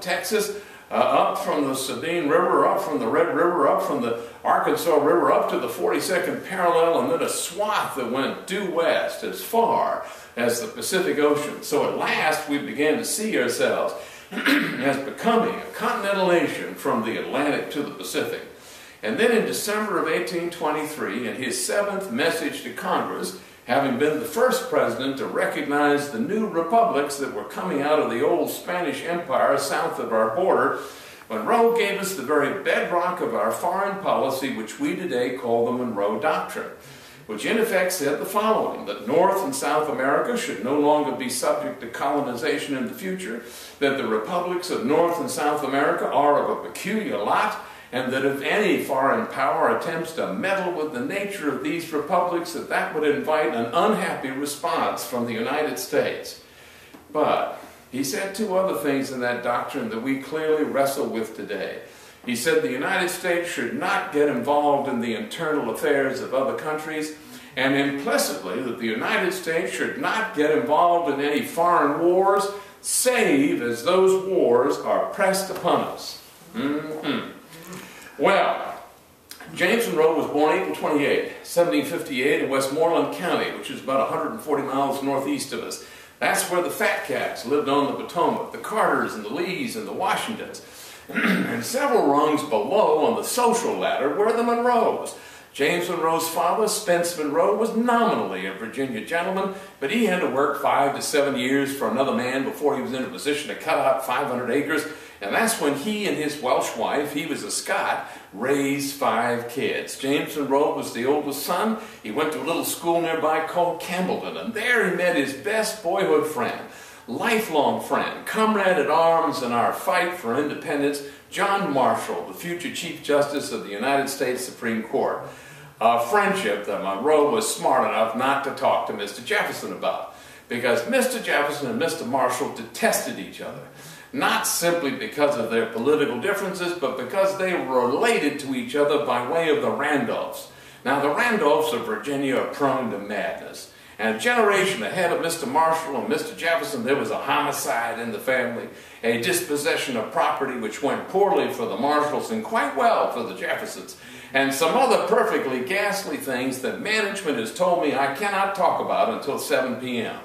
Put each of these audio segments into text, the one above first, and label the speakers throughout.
Speaker 1: Texas, up from the Sabine River, up from the Red River, up from the Arkansas River, up to the 42nd parallel, and then a swath that went due west as far as the Pacific Ocean. So at last we began to see ourselves as becoming a continental nation from the Atlantic to the Pacific. And then in December of 1823, in his 7th message to Congress, having been the first president to recognize the new republics that were coming out of the old Spanish Empire south of our border, Monroe gave us the very bedrock of our foreign policy, which we today call the Monroe Doctrine, which in effect said the following: that North and South America should no longer be subject to colonization in the future, that the republics of North and South America are of a peculiar lot, and that if any foreign power attempts to meddle with the nature of these republics, that would invite an unhappy response from the United States. But he said two other things in that doctrine that we clearly wrestle with today. He said the United States should not get involved in the internal affairs of other countries, and implicitly that the United States should not get involved in any foreign wars, save as those wars are pressed upon us. Well, James Monroe was born April 28, 1758 in Westmoreland County, which is about 140 miles northeast of us. That's where the Fat Cats lived on the Potomac, the Carters and the Lees and the Washingtons. And several rungs below on the social ladder were the Monroes. James Monroe's father, Spence Monroe, was nominally a Virginia gentleman, but he had to work 5 to 7 years for another man before he was in a position to cut out 500 acres. And that's when he and his Welsh wife, he was a Scot, raised 5 kids. James Monroe was the oldest son. He went to a little school nearby called Campbellton, and there he met his best boyhood friend, lifelong friend, comrade at arms in our fight for independence, John Marshall, the future Chief Justice of the United States Supreme Court. A friendship that Monroe was smart enough not to talk to Mr. Jefferson about, because Mr. Jefferson and Mr. Marshall detested each other. Not simply because of their political differences, but because they were related to each other by way of the Randolphs. Now, the Randolphs of Virginia are prone to madness. And a generation ahead of Mr. Marshall and Mr. Jefferson, there was a homicide in the family, a dispossession of property which went poorly for the Marshalls and quite well for the Jeffersons, and some other perfectly ghastly things that management has told me I cannot talk about until 7 p.m.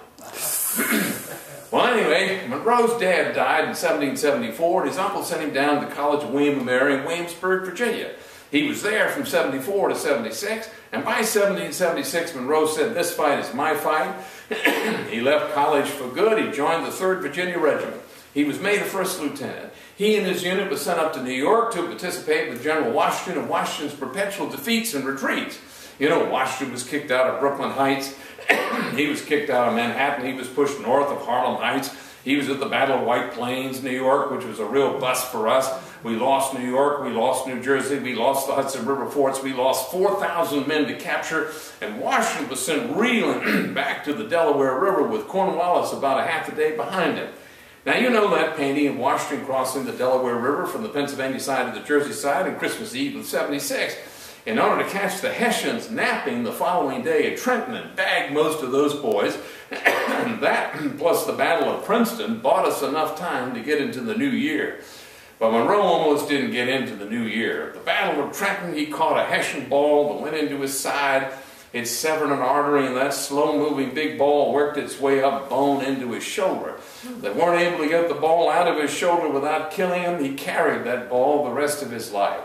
Speaker 1: Well, anyway, Monroe's dad died in 1774, and his uncle sent him down to College of William and Mary in Williamsburg, Virginia. He was there from 74 to 76, and by 1776, Monroe said, "This fight is my fight." He left college for good. He joined the 3rd Virginia Regiment. He was made a first lieutenant. He and his unit were sent up to New York to participate with General Washington in Washington's perpetual defeats and retreats. You know, Washington was kicked out of Brooklyn Heights. He was kicked out of Manhattan. He was pushed north of Harlem Heights. He was at the Battle of White Plains, New York, which was a real bust for us. We lost New York, we lost New Jersey, we lost the Hudson River forts, we lost 4,000 men to capture, and Washington was sent reeling back to the Delaware River with Cornwallis about a half a day behind him. Now, you know that painting of Washington crossing the Delaware River from the Pennsylvania side to the Jersey side on Christmas Eve of '76. In order to catch the Hessians napping the following day at Trenton and bag most of those boys, that plus the Battle of Princeton bought us enough time to get into the new year. But Monroe almost didn't get into the new year. At the Battle of Trenton, he caught a Hessian ball that went into his side. It severed an artery, and that slow-moving big ball worked its way up bone into his shoulder. They weren't able to get the ball out of his shoulder without killing him. He carried that ball the rest of his life.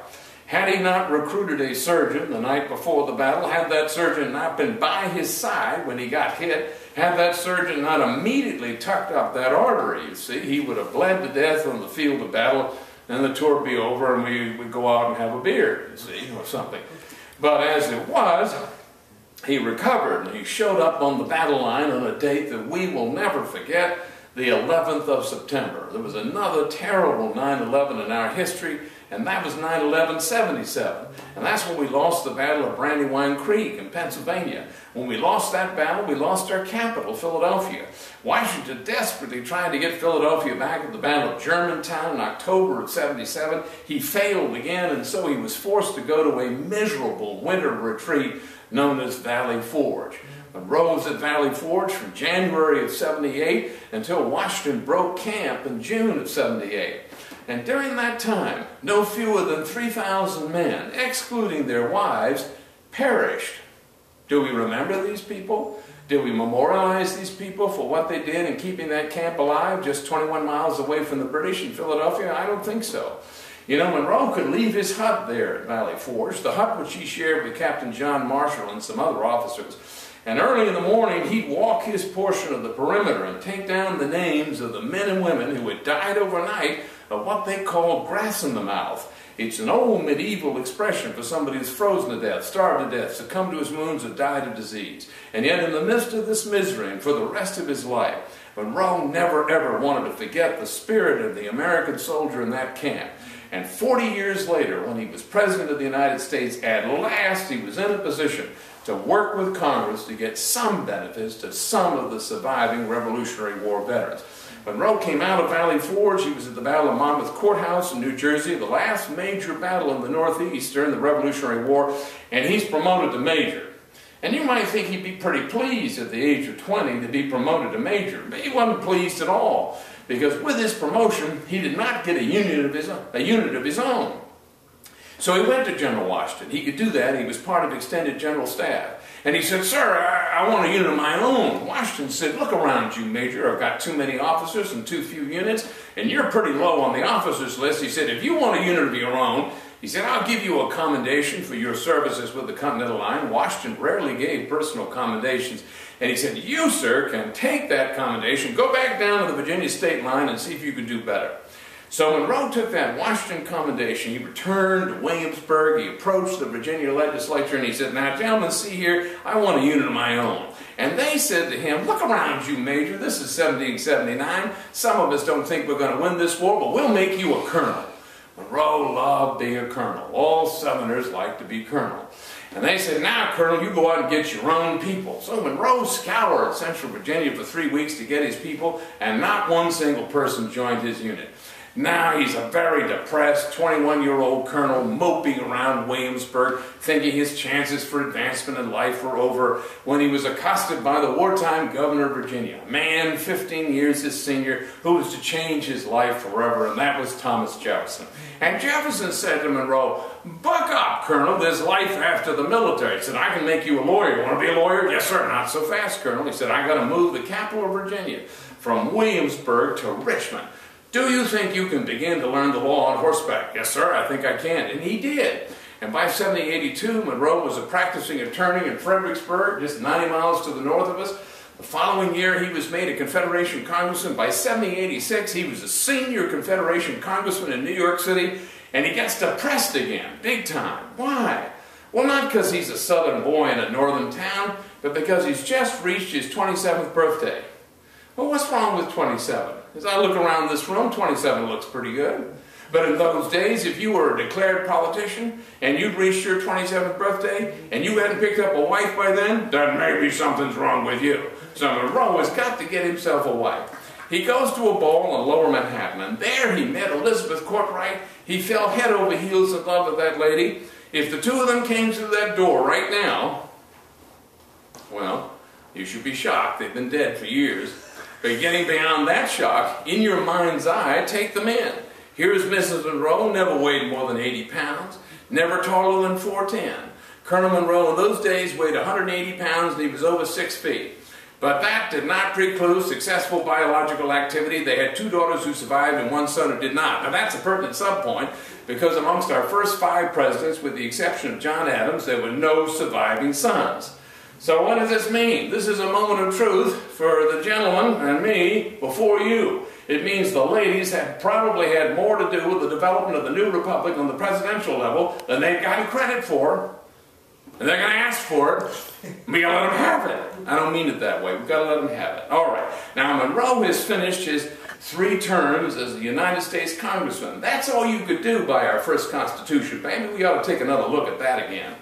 Speaker 1: Had he not recruited a surgeon the night before the battle, had that surgeon not been by his side when he got hit, had that surgeon not immediately tucked up that artery, you see, he would have bled to death on the field of battle, and the tour would be over, and we would go out and have a beer, you see, or something. But as it was, he recovered, and he showed up on the battle line on a date that we will never forget, the 11th of September. There was another terrible 9/11 in our history, and that was 9/11/77. And that's when we lost the Battle of Brandywine Creek in Pennsylvania. When we lost that battle, we lost our capital, Philadelphia. Washington desperately tried to get Philadelphia back at the Battle of Germantown in October of '77. He failed again, and so he was forced to go to a miserable winter retreat known as Valley Forge. Monroe was at Valley Forge from January of 78 until Washington broke camp in June of 78. And during that time, no fewer than 3,000 men, excluding their wives, perished. Do we remember these people? Did we memorialize these people for what they did in keeping that camp alive just 21 miles away from the British in Philadelphia? I don't think so. You know, Monroe could leave his hut there at Valley Forge, the hut which he shared with Captain John Marshall and some other officers. And early in the morning, he'd walk his portion of the perimeter and take down the names of the men and women who had died overnight of what they called grass in the mouth. It's an old medieval expression for somebody who's frozen to death, starved to death, succumbed to his wounds, or died of disease. And yet in the midst of this misery and for the rest of his life, Monroe never ever wanted to forget the spirit of the American soldier in that camp. And 40 years later, when he was President of the United States, at last he was in a position to work with Congress to get some benefits to some of the surviving Revolutionary War veterans. Monroe came out of Valley Forge. He was at the Battle of Monmouth Courthouse in New Jersey, the last major battle in the Northeast during the Revolutionary War, and he's promoted to major. And you might think he'd be pretty pleased at the age of 20 to be promoted to major, but he wasn't pleased at all, because with his promotion, he did not get a unit of his own. So he went to General Washington. He could do that. He was part of extended general staff. And he said, "Sir, I want a unit of my own." Washington said, "Look around you, Major. I've got too many officers and too few units, and you're pretty low on the officers list." He said, "If you want a unit of your own," he said, "I'll give you a commendation for your services with the Continental Line." Washington rarely gave personal commendations. And he said, "You, sir, can take that commendation, go back down to the Virginia state line and see if you can do better." So Monroe took that Washington commendation, he returned to Williamsburg, he approached the Virginia legislature, and he said, "Now, gentlemen, see here, I want a unit of my own." And they said to him, "Look around you, Major, this is 1779. Some of us don't think we're going to win this war, but we'll make you a colonel." Monroe loved being a colonel. All Southerners like to be colonel. And they said, "Now, Colonel, you go out and get your own people." So Monroe scoured Central Virginia for 3 weeks to get his people, and not one single person joined his unit. Now he's a very depressed 21-year-old colonel moping around Williamsburg, thinking his chances for advancement in life were over, when he was accosted by the wartime governor of Virginia, a man 15 years his senior, who was to change his life forever, and that was Thomas Jefferson. And Jefferson said to Monroe, "Buck up, Colonel, there's life after the military." He said, "I can make you a lawyer. You want to be a lawyer?" "Yes, sir." "Not so fast, Colonel." He said, "I got to move the capital of Virginia from Williamsburg to Richmond. Do you think you can begin to learn the law on horseback?" "Yes, sir, I think I can." And he did. And by 1782, Monroe was a practicing attorney in Fredericksburg, just 90 miles to the north of us. The following year, he was made a Confederation congressman. By 1786, he was a senior Confederation congressman in New York City, and he gets depressed again, big time. Why? Well, not because he's a southern boy in a northern town, but because he's just reached his 27th birthday. Well, what's wrong with 27? As I look around this room, 27 looks pretty good. But in those days, if you were a declared politician and you'd reached your 27th birthday and you hadn't picked up a wife by then, then maybe something's wrong with you. So Monroe has got to get himself a wife. He goes to a ball in Lower Manhattan, and there he met Elizabeth Courtright. He fell head over heels in love with that lady. If the two of them came through that door right now, well, you should be shocked. They've been dead for years. But getting beyond that shock, in your mind's eye, take them in. Here's Mrs. Monroe, never weighed more than 80 pounds, never taller than 4'10". Colonel Monroe in those days weighed 180 pounds and he was over 6 feet. But that did not preclude successful biological activity. They had 2 daughters who survived and 1 son who did not. Now that's a pertinent subpoint, because amongst our first 5 presidents, with the exception of John Adams, there were no surviving sons. So what does this mean? This is a moment of truth for the gentleman and me before you. It means the ladies have probably had more to do with the development of the new republic on the presidential level than they've gotten credit for. And they're going to ask for it. We got to let them have it. I don't mean it that way. We've got to let them have it. All right. Now, Monroe has finished his 3 terms as a United States congressman. That's all you could do by our first Constitution. Maybe we ought to take another look at that again.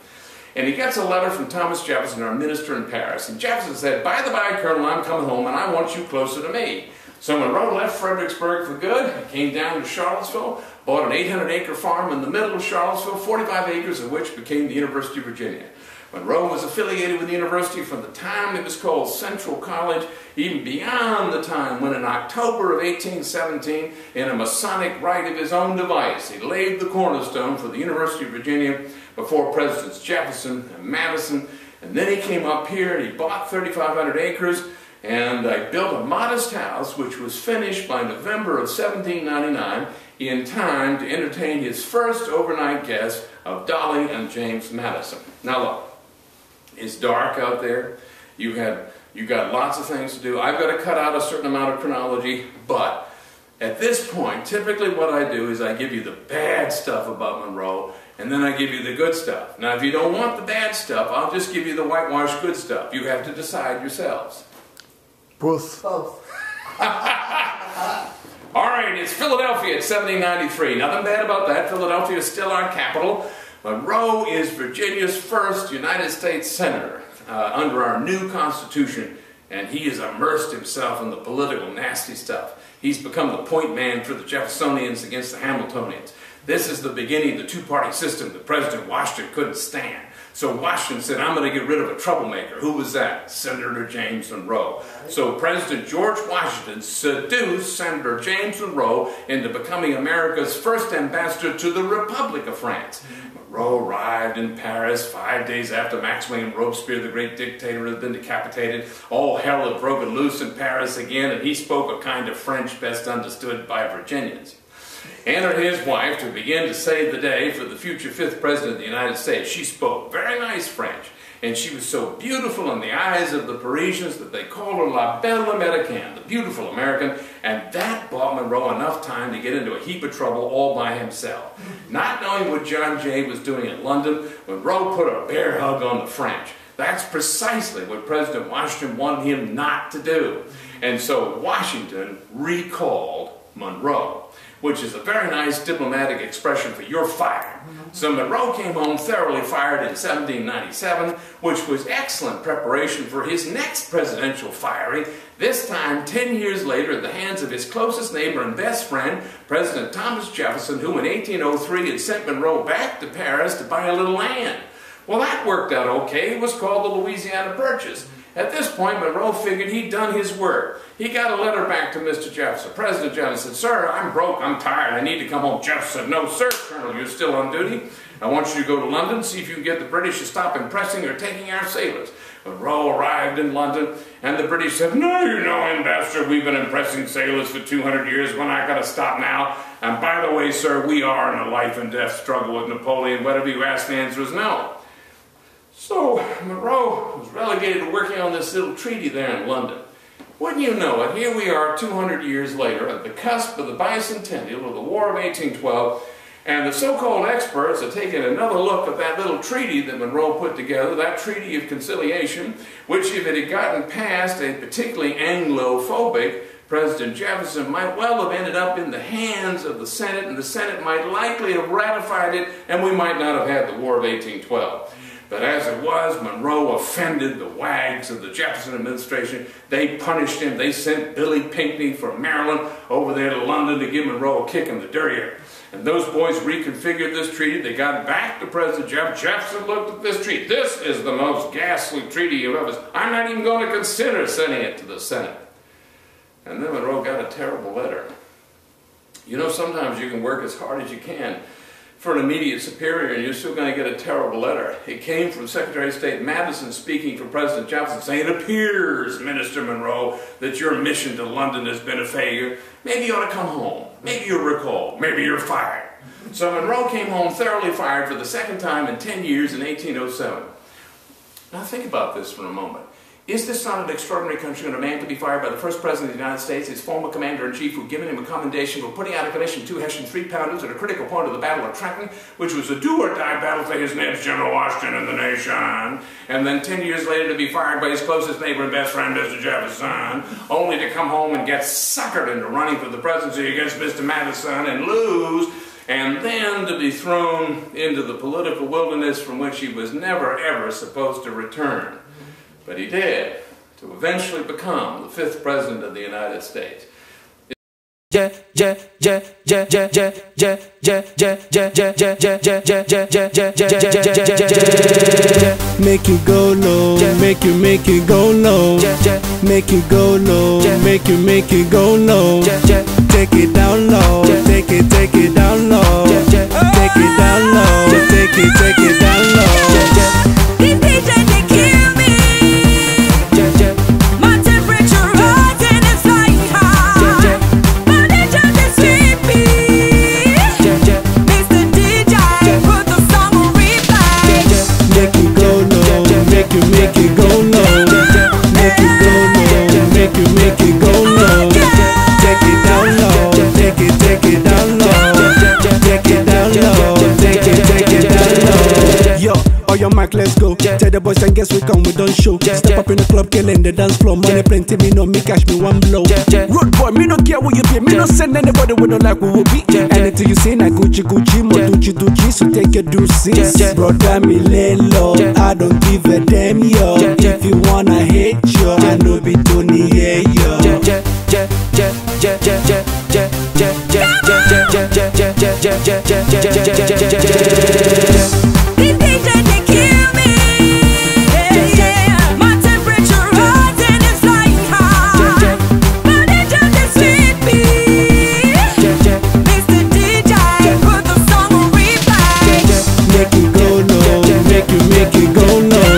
Speaker 1: And he gets a letter from Thomas Jefferson, our minister in Paris. And Jefferson said, "By the by, Colonel, I'm coming home and I want you closer to me." So Monroe left Fredericksburg for good, came down to Charlottesville, bought an 800-acre farm in the middle of Charlottesville, 45 acres of which became the University of Virginia. Monroe was affiliated with the university from the time it was called Central College, even beyond the time when in October of 1817, in a Masonic rite of his own device, he laid the cornerstone for the University of Virginia before Presidents Jefferson and Madison. And then he came up here and he bought 3,500 acres, and I built a modest house which was finished by November of 1799 in time to entertain his first overnight guests of Dolly and James Madison. Now look, it's dark out there. You got lots of things to do. I've got to cut out a certain amount of chronology, but at this point, typically what I do is I give you the bad stuff about Monroe, and then I give you the good stuff. Now, if you don't want the bad stuff, I'll just give you the whitewashed good stuff. You have to decide yourselves.
Speaker 2: Both.
Speaker 3: Both.
Speaker 1: All right, it's Philadelphia at 1793. Nothing bad about that. Philadelphia is still our capital. Monroe is Virginia's first United States Senator under our new Constitution, and he has immersed himself in the political nasty stuff. He's become the point man for the Jeffersonians against the Hamiltonians. This is the beginning of the two-party system that President Washington couldn't stand. So Washington said, I'm going to get rid of a troublemaker. Who was that? Senator James Monroe. So President George Washington seduced Senator James Monroe into becoming America's first ambassador to the Republic of France. Monroe arrived in Paris 5 days after Maximilian Robespierre, the great dictator, had been decapitated. All hell had broken loose in Paris again, and he spoke a kind of French best understood by Virginians. Entered his wife to begin to save the day for the future 5th President of the United States. She spoke very nice French, and she was so beautiful in the eyes of the Parisians that they called her La Belle Americaine, the beautiful American, and that bought Monroe enough time to get into a heap of trouble all by himself. Not knowing what John Jay was doing in London, Monroe put a bear hug on the French. That's precisely what President Washington wanted him not to do. And so Washington recalled Monroe, which is a very nice diplomatic expression for you're fired. So Monroe came home thoroughly fired in 1797, which was excellent preparation for his next presidential firing, this time 10 years later at the hands of his closest neighbor and best friend, President Thomas Jefferson, who in 1803 had sent Monroe back to Paris to buy a little land. Well, that worked out okay. It was called the Louisiana Purchase. At this point, Monroe figured he'd done his work. He got a letter back to Mr. Jefferson. President Jefferson said, sir, I'm broke, I'm tired, I need to come home. Jefferson said, no, sir, Colonel, you're still on duty. I want you to go to London, see if you can get the British to stop impressing or taking our sailors. Monroe arrived in London, and the British said, no, you know, Ambassador, we've been impressing sailors for 200 years. We're not going to stop now. And by the way, sir, we are in a life and death struggle with Napoleon. Whatever you ask, the answer is no. So Monroe was relegated to working on this little treaty there in London. Wouldn't you know it, here we are 200 years later at the cusp of the bicentennial of the War of 1812, and the so-called experts are taking another look at that little treaty that Monroe put together, that Treaty of Conciliation, which if it had gotten past a particularly Anglo-phobic President Jefferson might well have ended up in the hands of the Senate, and the Senate might likely have ratified it, and we might not have had the War of 1812. But as it was, Monroe offended the wags of the Jefferson administration. They punished him. They sent Billy Pinckney from Maryland over there to London to give Monroe a kick in the derriere. And those boys reconfigured this treaty. They got it back to President Jefferson. Jefferson looked at this treaty. This is the most ghastly treaty you've ever seen. I'm not even going to consider sending it to the Senate. And then Monroe got a terrible letter. You know, sometimes you can work as hard as you can for an immediate superior, and you're still going to get a terrible letter. It came from Secretary of State Madison speaking for President Jefferson, saying, it appears, Minister Monroe, that your mission to London has been a failure. Maybe you ought to come home. Maybe you're recalled. Maybe you're fired. So Monroe came home thoroughly fired for the second time in 10 years in 1807. Now think about this for a moment. Is this not an extraordinary country when a man could be fired by the first President of the United States, his former Commander-in-Chief, who had given him a commendation for putting out of commission 2 Hessian 3-pounders at a critical point of the Battle of Trenton, which was a do-or-die battle for his name's General Washington and the nation, and then 10 years later to be fired by his closest neighbor and best friend, Mr. Jefferson, only to come home and get suckered into running for the presidency against Mr. Madison and lose, and then to be thrown into the political wilderness from which he was never, ever supposed to return. But he did, to eventually become the 5th President of the United States.
Speaker 2: Make you go low, make you go low, make you go low, make you go low. Take it down low, take it down low, take it down low, take it down low.
Speaker 3: These DJs, they kill me. My temperature rising, it's flying high. My DJ, they sweep me. Mr. DJ, put the song on replay.
Speaker 2: Make you go low, make you go low, make you go low, make you go low. Take it down low, take it down low, take it down low, take it down low. Yo, on your mic, let's go. Tell the boys and guess we come, we don't show. Step up in the club, killing the dance floor. Money plenty, me no me cash, me one blow. Road boy, me no care what you be. Me no send anybody we don't like we will be. Anything you say, na Gucci, more Gucci, so take your deuces. Brother, me lay low, I don't give a damn, yo. If you wanna hate, yo, I know be Tony, yeah, yo.
Speaker 3: These DJs, they kill me. My temperature rising, it's flying high. My DJ, they sweep me. Mr. DJ, put the song on replay.
Speaker 2: Make you go low, make you go low,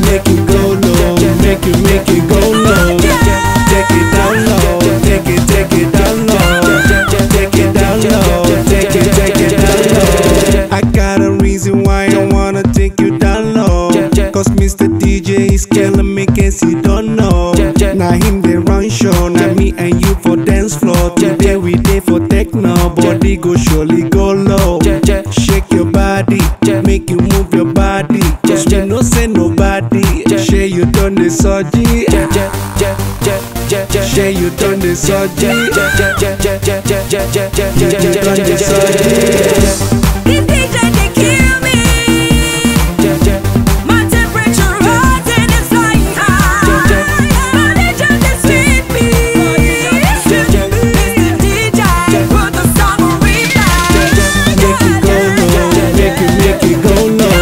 Speaker 2: make you go low, make you go low. Take it down low, take it down low, take it down low, take it down low. I got a reason why I wanna take you down low. Cause Mr. DJ is killing me, cause you don't know. Now him they run show, now me and you for dance floor. Today we day for techno, body go surely go low. Shake your body, make you move your body. Cause we no say nobody. Share you done the surgery. Share you done the surgery. You done the surgery.
Speaker 3: These DJs, they kill me. My temperature rising, it's flying high. My DJ, they sweep me. Mr. DJ, put the song on replay.
Speaker 2: Make you go low, make you go low,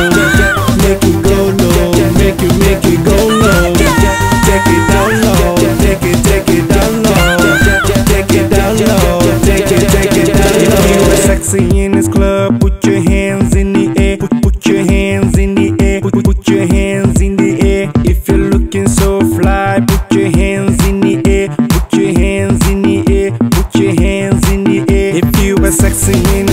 Speaker 2: make you go low, make you go low. Take it down low, take it down low, take it down low, take it down low. If you are sexy in this club, put your hands in the air, put your hands in the air, put your hands in the air. If you're looking so fly, put your hands in the air, put your hands in the air, put your hands in the air. If you are sexy in